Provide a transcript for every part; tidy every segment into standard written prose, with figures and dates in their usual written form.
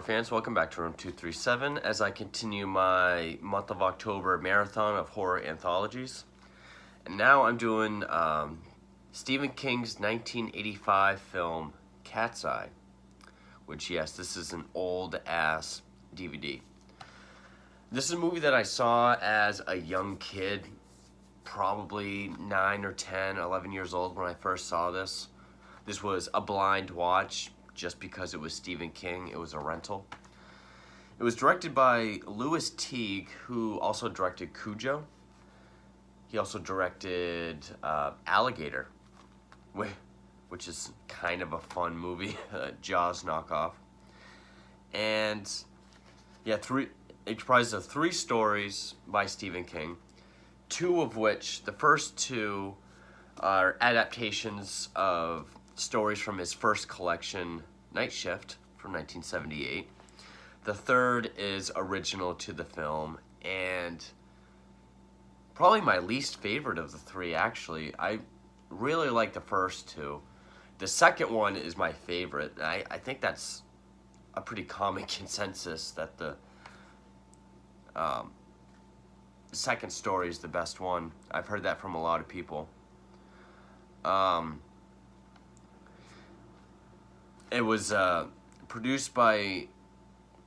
fans, welcome back to Room 237 as I continue my month of October marathon of horror anthologies. And now I'm doing Stephen King's 1985 film Cat's Eye, which, yes, this is an old-ass DVD. This is a movie that I saw as a young kid, probably 9 or 10, 11 years old when I first saw this. This was a blind watch. Just because it was Stephen King, it was a rental. It was directed by Louis Teague, who also directed Cujo. He also directed Alligator, which is kind of a fun movie, Jaws knockoff. And yeah, it comprises of 3 stories by Stephen King, 2 of which, the first 2, are adaptations of stories from his first collection, Night Shift, from 1978. The third is original to the film, and probably my least favorite of the 3, actually. I really like the first 2. The second one is my favorite. I think that's a pretty common consensus that the second story is the best one. I've heard that from a lot of people. It was produced by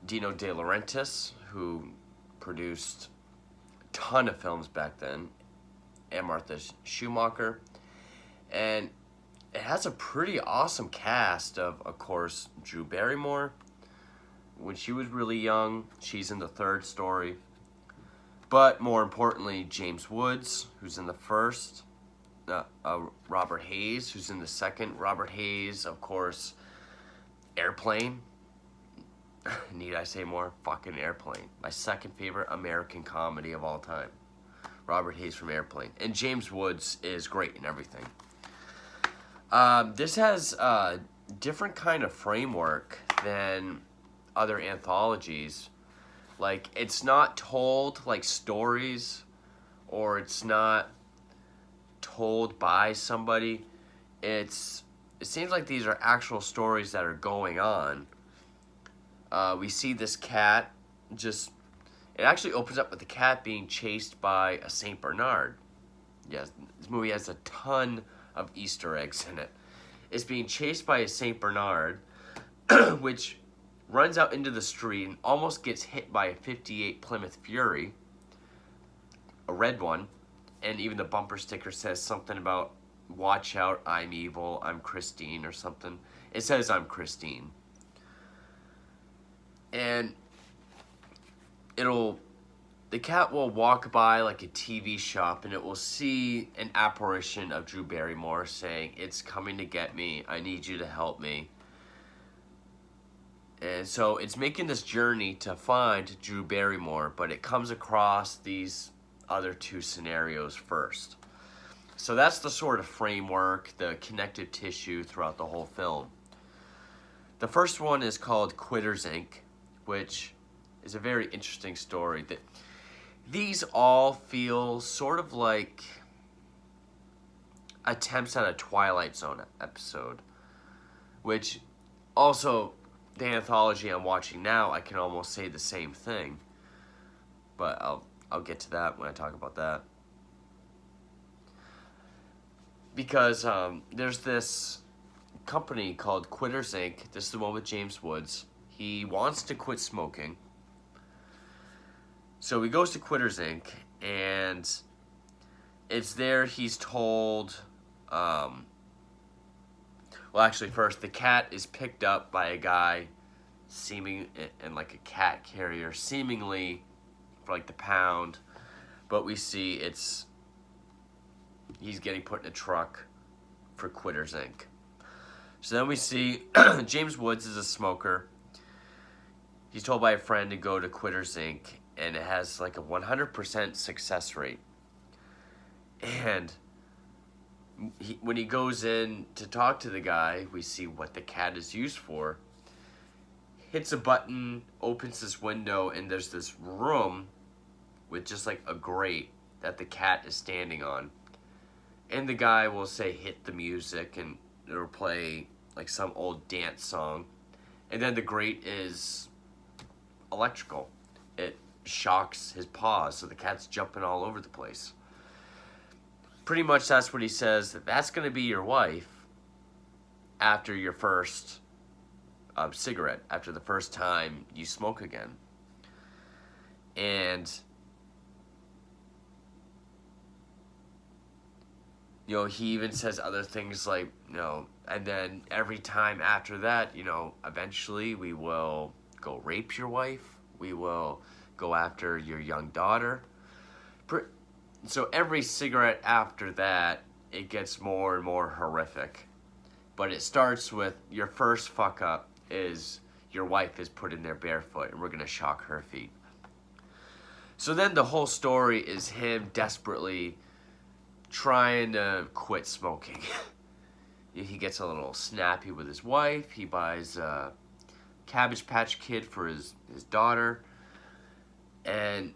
Dino De Laurentiis, who produced a ton of films back then, and Martha Schumacher. And it has a pretty awesome cast of course, Drew Barrymore. When she was really young, she's in the third story. But more importantly, James Woods, who's in the first. Robert Hayes, who's in the second. Robert Hayes, of course, Airplane. Need I say more? Fucking Airplane. My second favorite American comedy of all time. Robert Hayes from Airplane. And James Woods is great in everything. This has a different kind of framework than other anthologies. Like, it's not told like stories, or it's not told by somebody. It seems like these are actual stories that are going on. We see this cat it actually opens up with the cat being chased by a Saint Bernard. Yes, this movie has a ton of Easter eggs in it. It's being chased by a Saint Bernard, which runs out into the street and almost gets hit by a 58 Plymouth Fury, a red one, and even the bumper sticker says something about, "Watch out, I'm evil, I'm Christine," or something. It says, "I'm Christine." And the cat will walk by like a TV shop, and it will see an apparition of Drew Barrymore saying, "It's coming to get me, I need you to help me." And so it's making this journey to find Drew Barrymore, but it comes across these other 2 scenarios first. So that's the sort of framework, the connective tissue throughout the whole film. The first one is called Quitters, Inc., which is a very interesting story. These all feel sort of like attempts at a Twilight Zone episode, which also, the anthology I'm watching now, I can almost say the same thing. But I'll get to that when I talk about that. Because there's this company called Quitters, Inc. This is the one with James Woods. He wants to quit smoking. So he goes to Quitters, Inc. And it's there he's told... Well, actually, first, the cat is picked up by a guy in like a cat carrier, seemingly for like the pound. But we see he's getting put in a truck for Quitters, Inc. So then we see James Woods is a smoker. He's told by a friend to go to Quitters, Inc., and it has like a 100% success rate. And when he goes in to talk to the guy, we see what the cat is used for. Hits a button, opens this window, and there's this room with just like a grate that the cat is standing on. And the guy will say, "Hit the music," and it'll play like some old dance song. And then the grate is electrical. It shocks his paws, so the cat's jumping all over the place. Pretty much that's what he says. That's going to be your wife after your first cigarette, after the first time you smoke again. And, you know, he even says other things like, you know, and then every time after that, you know, eventually we will go rape your wife. We will go after your young daughter. So every cigarette after that, it gets more and more horrific. But it starts with your first fuck up is your wife is put in there barefoot and we're going to shock her feet. So then the whole story is him desperately trying to quit smoking. He gets a little snappy with his wife. He buys a Cabbage Patch Kid for his daughter. And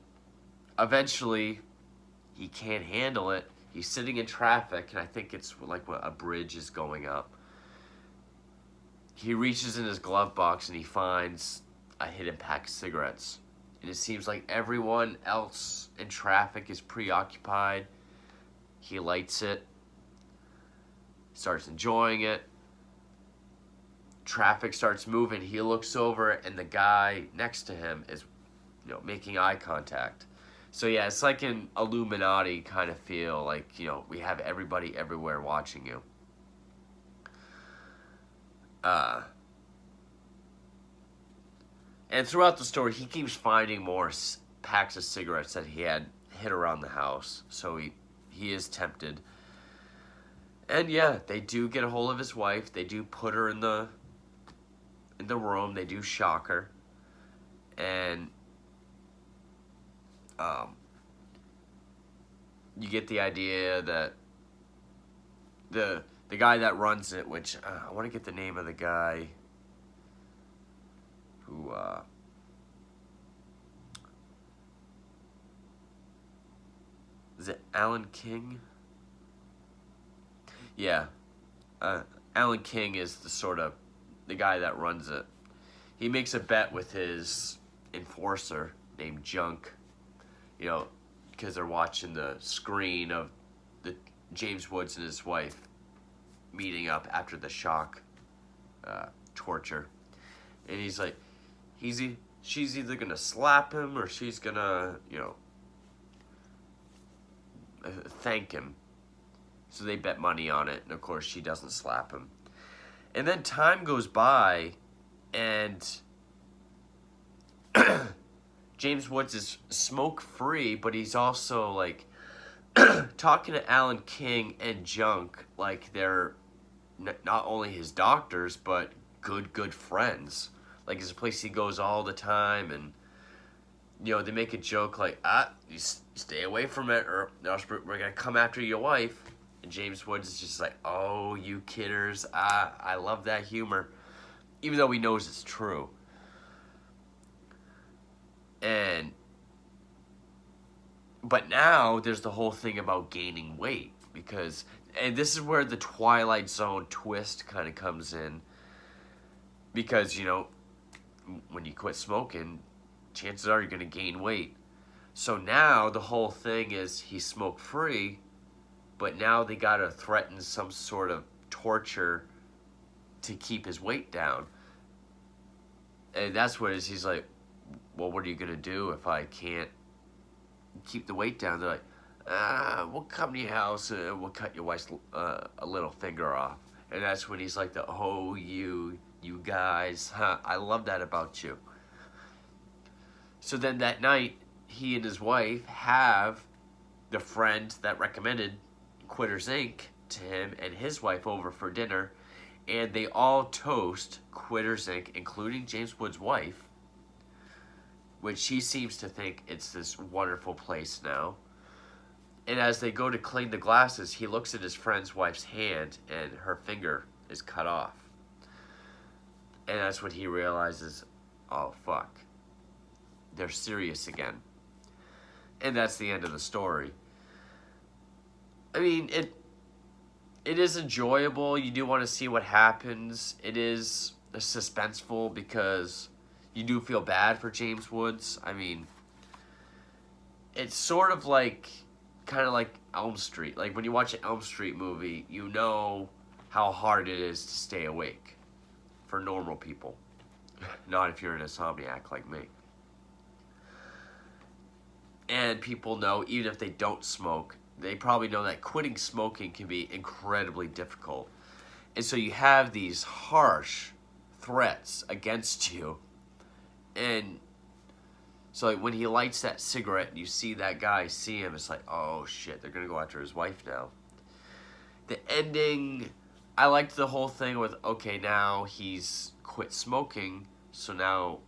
eventually, he can't handle it. He's sitting in traffic, and I think it's like a bridge is going up. He reaches in his glove box and he finds a hidden pack of cigarettes. And it seems like everyone else in traffic is preoccupied. He lights it, starts enjoying it. Traffic starts moving. He looks over, and the guy next to him is, you know, making eye contact. So yeah, it's like an Illuminati kind of feel. Like, you know, we have everybody everywhere watching you. And throughout the story, he keeps finding more packs of cigarettes that he had hid around the house. So he is tempted. And yeah, they do get a hold of his wife. They do put her in the room. They do shock her. And you get the idea that the guy that runs it, which I want to get the name of the guy who is it Alan King? Yeah, Alan King is the guy that runs it. He makes a bet with his enforcer named Junk, you know, because they're watching the screen of the James Woods and his wife meeting up after the shock torture. And he's like, she's either gonna slap him or she's gonna, you know, thank him. So they bet money on it, and of course she doesn't slap him. And then time goes by, and James Woods is smoke-free, but he's also, like, talking to Alan King and Junk like they're not only his doctors, but good friends. Like, it's a place he goes all the time, and, you know, they make a joke like, you stay away from it, or else we're going to come after your wife. And James Woods is just like, oh, you kidders. I love that humor. Even though he knows it's true. But now there's the whole thing about gaining weight. And this is where the Twilight Zone twist kind of comes in. Because, you know, when you quit smoking, chances are you're going to gain weight. So now the whole thing is he's smoke-free, but now they got to threaten some sort of torture to keep his weight down. And that's what it is. He's like, well, what are you going to do if I can't keep the weight down? They're like, we'll come to your house and we'll cut your wife's a little finger off. And that's when he's like, you guys, I love that about you. So then that night, he and his wife have the friend that recommended Quitters Inc. to him and his wife over for dinner, and they all toast Quitters Inc., including James Woods' wife, which she seems to think it's this wonderful place now. And as they go to clean the glasses, he looks at his friend's wife's hand, and her finger is cut off. And that's when he realizes, oh, fuck. They're serious again. And that's the end of the story. I mean, it is enjoyable. You do want to see what happens. It is suspenseful because you do feel bad for James Woods. I mean, it's sort of like, kind of like Elm Street. Like when you watch an Elm Street movie, you know how hard it is to stay awake for normal people. Not if you're an insomniac like me. And people know, even if they don't smoke, they probably know that quitting smoking can be incredibly difficult. And so you have these harsh threats against you. And so like when he lights that cigarette and you see that guy see him, it's like, oh shit, they're going to go after his wife now. The ending, I liked the whole thing with, okay, now he's quit smoking, so now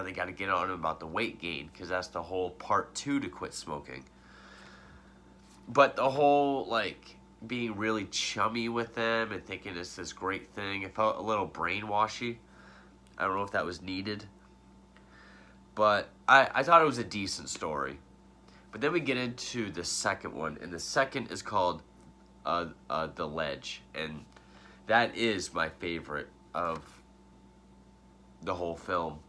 they got to get on him about the weight gain, because that's the whole part 2 to quit smoking. But the whole, like, being really chummy with them and thinking it's this great thing, it felt a little brainwashy. I don't know if that was needed. But I thought it was a decent story. But then we get into the second one, and the second is called The Ledge. And that is my favorite of the whole film.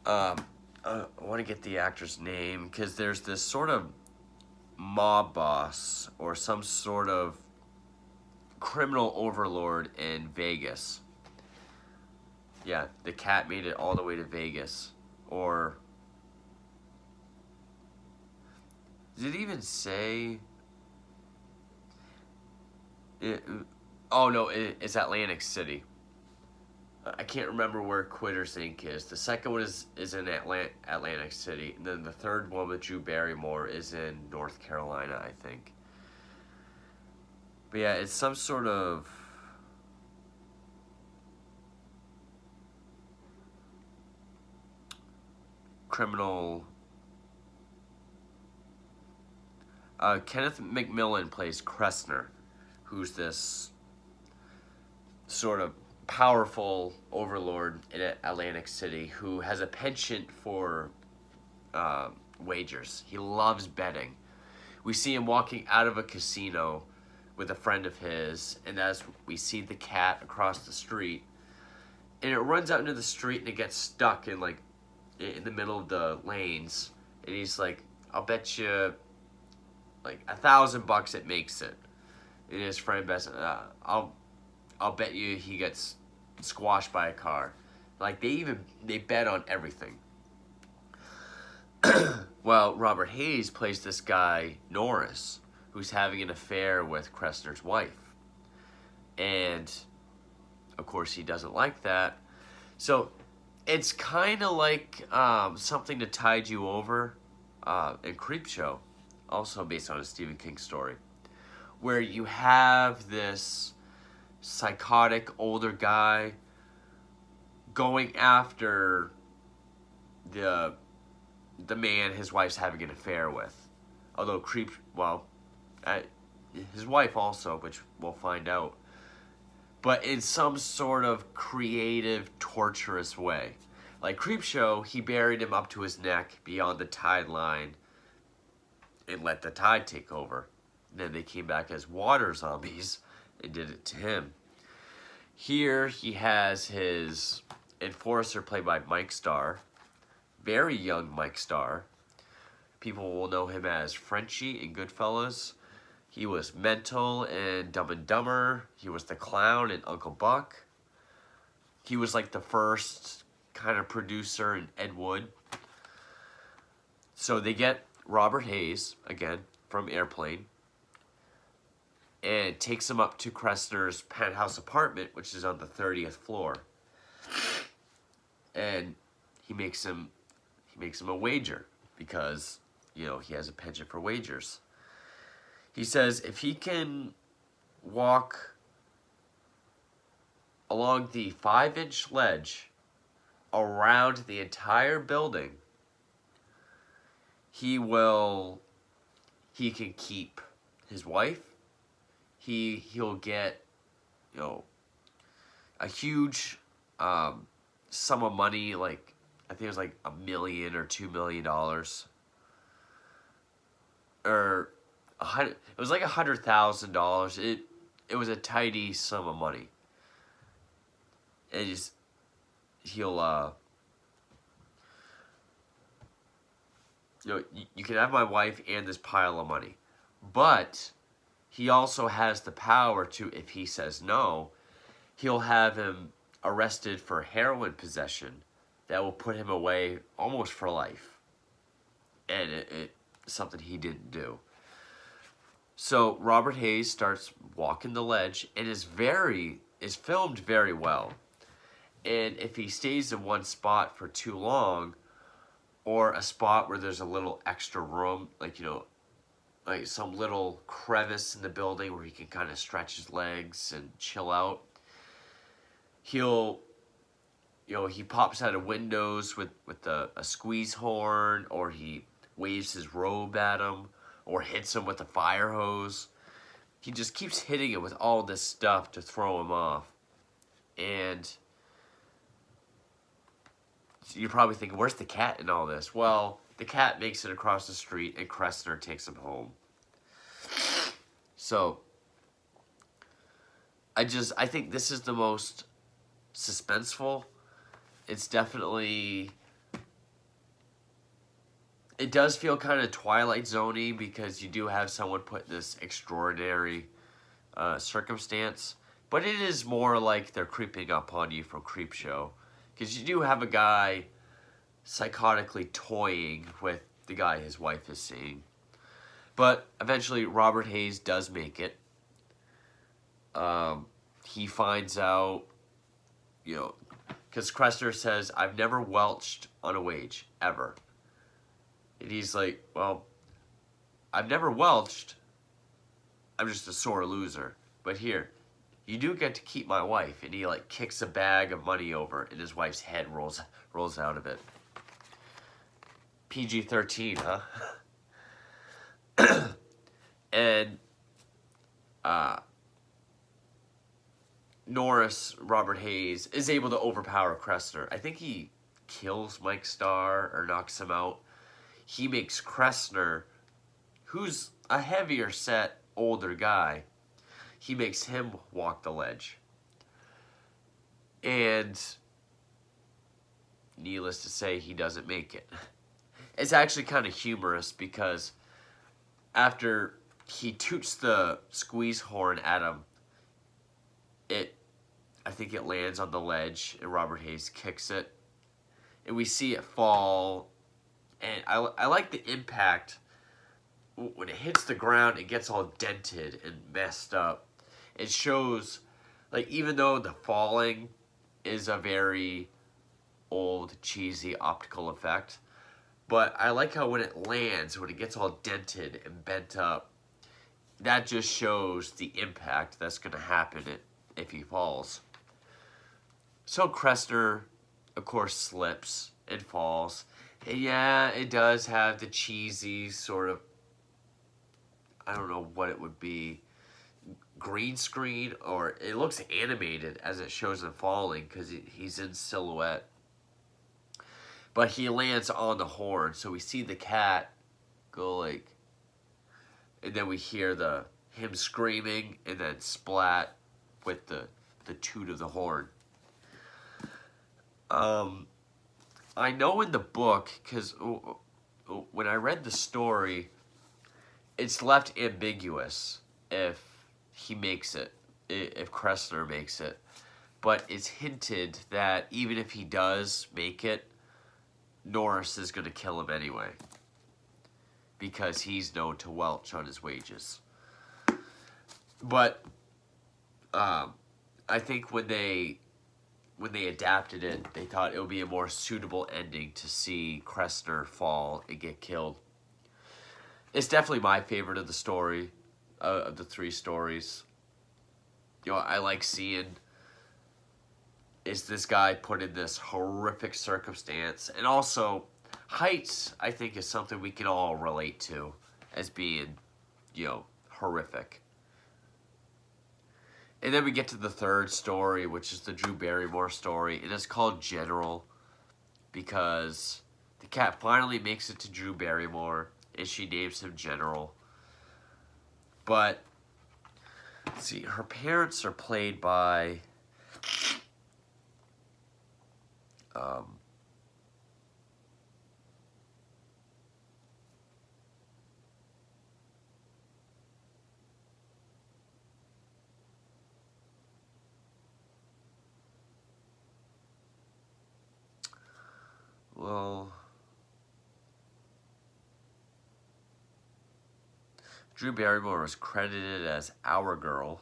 I want to get the actor's name, because there's this sort of mob boss or some sort of criminal overlord in Vegas. Yeah, the cat made it all the way to Vegas. Or did it even say? Oh no, it's Atlantic City. I can't remember where Quitter's Inc. is. The second one is in Atlantic City. And then the third one with Drew Barrymore is in North Carolina, I think. But yeah, it's some sort of criminal. Kenneth McMillan plays Kressner, who's this sort of powerful overlord in Atlantic City who has a penchant for wagers. He loves betting. We see him walking out of a casino with a friend of his, and as we see the cat across the street, and it runs out into the street and it gets stuck in the middle of the lanes, and he's like, I'll bet you like $1,000 it makes it. And his friend bets, I'll bet you he gets squashed by a car. Like they bet on everything. Well, Robert Hayes plays this guy Norris, who's having an affair with Kressner's wife, and of course he doesn't like that. So it's kind of like something to tide you over, in Creepshow, also based on a Stephen King story, where you have this psychotic older guy going after the man his wife's having an affair with. Although his wife also, which we'll find out. But in some sort of creative, torturous way. Like Creepshow, he buried him up to his neck beyond the tide line and let the tide take over. Then they came back as water zombies and did it to him. Here he has his enforcer played by Mike Starr. Very young Mike Starr. People will know him as Frenchie in Goodfellas. He was Mental in Dumb and Dumber. He was the clown in Uncle Buck. He was like the first kind of producer in Ed Wood. So they get Robert Hayes, again, from Airplane, and takes him up to Kressner's penthouse apartment, which is on the 30th floor. And he makes him a wager because, you know, he has a penchant for wagers. He says if he can walk along the 5-inch ledge around the entire building, he can keep his wife. He'll get, you know, a huge sum of money, like I think it was like $1 million or $2 million, or it was like $100,000. It was a tidy sum of money. he'll you can have my wife and this pile of money, but he also has the power to, if he says no, he'll have him arrested for heroin possession that will put him away almost for life. And it's something he didn't do. So Robert Hayes starts walking the ledge and is filmed very well. And if he stays in one spot for too long, or a spot where there's a little extra room, like, like some little crevice in the building where he can kind of stretch his legs and chill out, he pops out of windows with a squeeze horn, or he waves his robe at him, or hits him with a fire hose. He just keeps hitting it with all this stuff to throw him off. And you're probably thinking, where's the cat in all this? Well, the cat makes it across the street, and Kressner takes him home. So, I think this is the most suspenseful. It's definitely... It does feel kind of Twilight Zone-y, because you do have someone put in this extraordinary circumstance. But it is more like they're creeping up on you from Creepshow. Because you do have a guy psychotically toying with the guy his wife is seeing. But eventually Robert Hayes does make it. He finds out, because Kressner says, I've never welched on a wage, ever. And he's like, well, I've never welched. I'm just a sore loser. But here, you do get to keep my wife. And he kicks a bag of money over, and his wife's head rolls out of it. PG-13, huh? And Norris, Robert Hayes, is able to overpower Kressner. I think he kills Mike Starr or knocks him out. He makes Kressner, who's a heavier set, older guy, he makes him walk the ledge. And needless to say, he doesn't make it. It's actually kind of humorous, because after he toots the squeeze horn at him, I think it lands on the ledge, and Robert Hayes kicks it. And we see it fall, and I like the impact. When it hits the ground, it gets all dented and messed up. It shows, even though the falling is a very old, cheesy optical effect, but I like how when it lands, when it gets all dented and bent up, that just shows the impact that's going to happen if he falls. So Kressner, of course, slips and falls. And yeah, it does have the cheesy sort of, I don't know what it would be, green screen, or it looks animated as it shows him falling, because he's in silhouette. But he lands on the horn, so we see the cat go and then we hear him screaming, and then splat with the toot of the horn. I know in the book, because when I read the story, it's left ambiguous if he makes it, if Kressner makes it. But it's hinted that even if he does make it, Norris is going to kill him anyway, because he's known to welch on his wages. But I think when they adapted it, they thought it would be a more suitable ending to see Kressner fall and get killed. It's definitely my favorite of the story, of the three stories. I like seeing, is this guy put in this horrific circumstance? And also, heights, I think, is something we can all relate to as being, horrific. And then we get to the third story, which is the Drew Barrymore story. And it's called General, because the cat finally makes it to Drew Barrymore, and she names him General. But, let's see, her parents are played by Um, well, Drew Barrymore was credited as Our Girl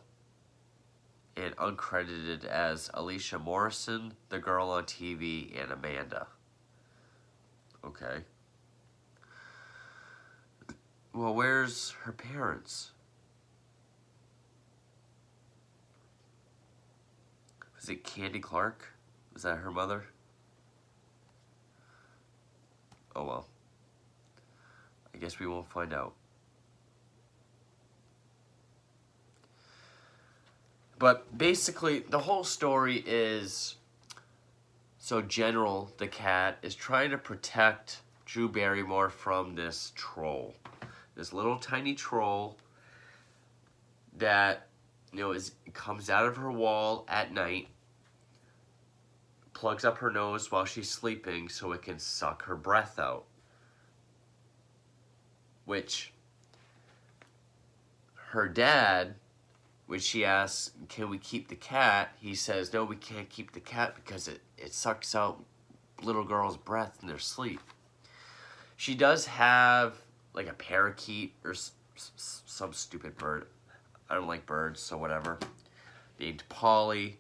and uncredited as Alicia Morrison, the girl on TV, and Amanda. Okay. Well, where's her parents? Was it Candy Clark? Was that her mother? Oh well. I guess we won't find out. But basically, the whole story is... So General, the cat, is trying to protect Drew Barrymore from this troll. This little tiny troll that, comes out of her wall at night, plugs up her nose while she's sleeping so it can suck her breath out. Which, her dad, when she asks, can we keep the cat? He says, no, we can't keep the cat because it sucks out little girls' breath in their sleep. She does have, like, a parakeet or some stupid bird. I don't like birds, so whatever. Named Polly,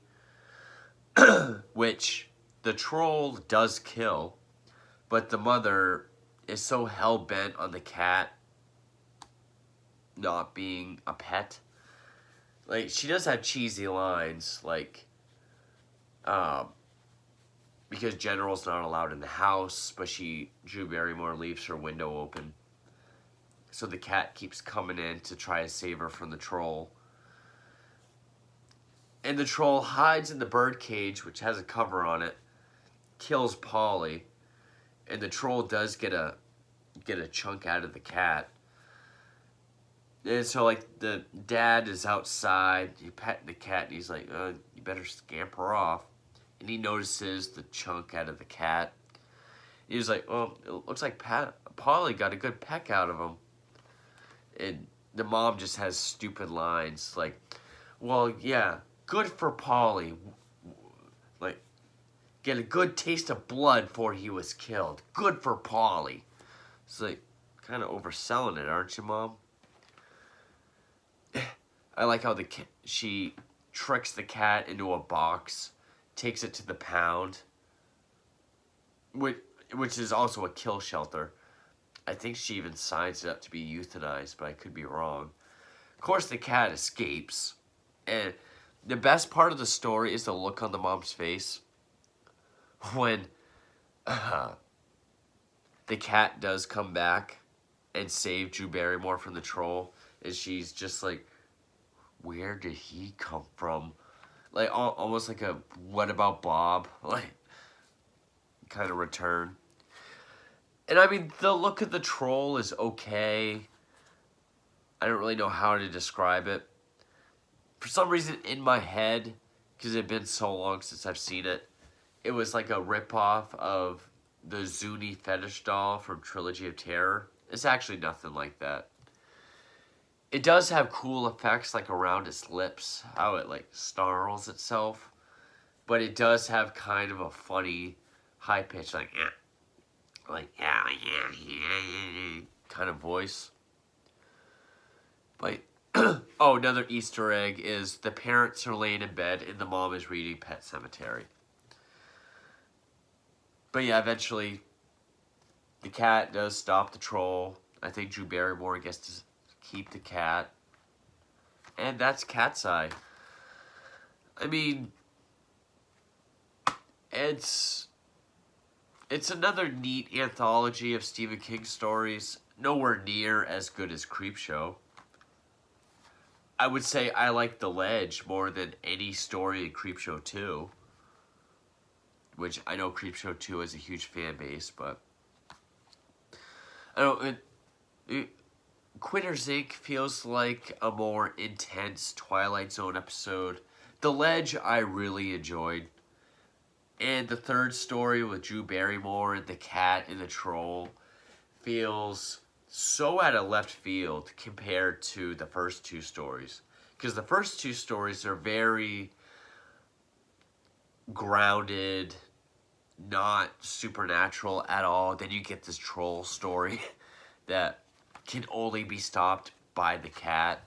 which the troll does kill, but the mother is so hell-bent on the cat not being a pet. Like, she does have cheesy lines, like, because General's not allowed in the house, but Drew Barrymore leaves her window open. So the cat keeps coming in to try to save her from the troll. And the troll hides in the bird cage, which has a cover on it, kills Polly, and the troll does get a chunk out of the cat. And so, like, the dad is outside, he petting the cat, and he's like, you better scamper off. And he notices the chunk out of the cat. He was like, well, it looks like Polly got a good peck out of him. And the mom just has stupid lines, like, well, yeah, good for Polly. Like, get a good taste of blood before he was killed. Good for Polly. It's like, kind of overselling it, aren't you, Mom? I like how she tricks the cat into a box, takes it to the pound, which is also a kill shelter. I think she even signs it up to be euthanized, but I could be wrong. Of course, the cat escapes, and the best part of the story is the look on the mom's face when the cat does come back and save Drew Barrymore from the troll, and she's just like, where did he come from? Like, almost like a what about Bob, like, kind of return. And I mean, the look of the troll is okay. I don't really know how to describe it. For some reason, in my head, because it had been so long since I've seen it, it was like a ripoff of the Zuni fetish doll from Trilogy of Terror. It's actually nothing like that. It does have cool effects, like around its lips, how it like snarls itself. But it does have kind of a funny, high pitch, like yeah, kind of voice. But oh, another Easter egg is the parents are laying in bed and the mom is reading Pet Sematary. But yeah, eventually the cat does stop the troll. I think Drew Barrymore gets to keep the cat. And that's Cat's Eye. I mean, it's another neat anthology of Stephen King stories. Nowhere near as good as Creepshow. I would say I like The Ledge more than any story in Creepshow 2. Which I know Creepshow 2 has a huge fan base, but I don't know. Quitters Inc. feels like a more intense Twilight Zone episode. The Ledge I really enjoyed. And the third story with Drew Barrymore and the cat and the troll feels so out of left field compared to the first two stories. Because the first two stories are very grounded, not supernatural at all. Then you get this troll story that can only be stopped by the cat.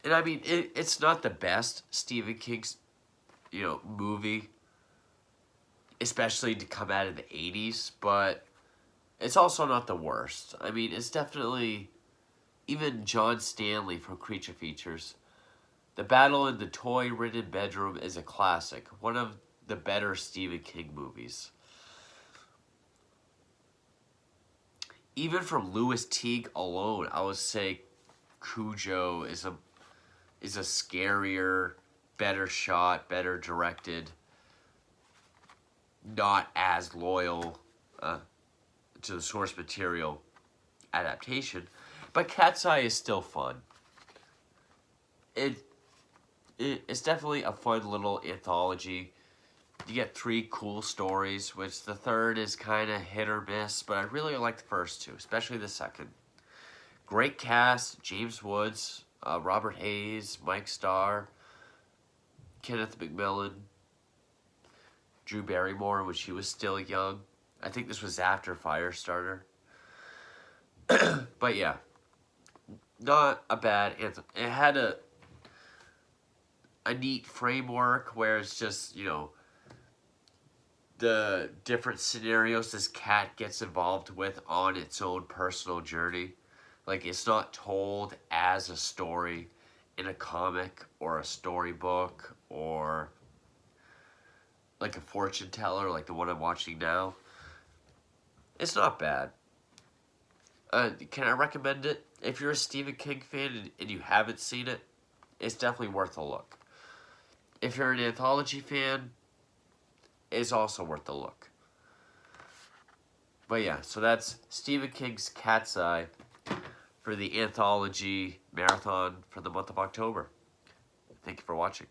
And I mean, it's not the best Stephen King's, movie, especially to come out of the 80s, but it's also not the worst. I mean, it's definitely, even John Stanley from Creature Features, The Battle in the Toy-Ridden Bedroom is a classic, one of the better Stephen King movies. Even from Louis Teague alone, I would say Cujo is a scarier, better shot, better directed, not as loyal to the source material adaptation. But Cat's Eye is still fun. It's definitely a fun little anthology. You get 3 cool stories, which the third is kind of hit or miss, but I really like the first 2, especially the second. Great cast: James Woods, Robert Hayes, Mike Starr, Kenneth McMillan, Drew Barrymore when she was still young. I think this was after Firestarter. But yeah, not a bad anthem. It had a neat framework where it's just, the different scenarios this cat gets involved with on its own personal journey. Like, it's not told as a story in a comic or a storybook or like a fortune teller like the one I'm watching now. It's not bad. Can I recommend it? If you're a Stephen King fan and you haven't seen it, it's definitely worth a look. If you're an Anthology fan, it's also worth a look. But yeah, so that's Stephen King's Cat's Eye for the Anthology Marathon for the month of October. Thank you for watching.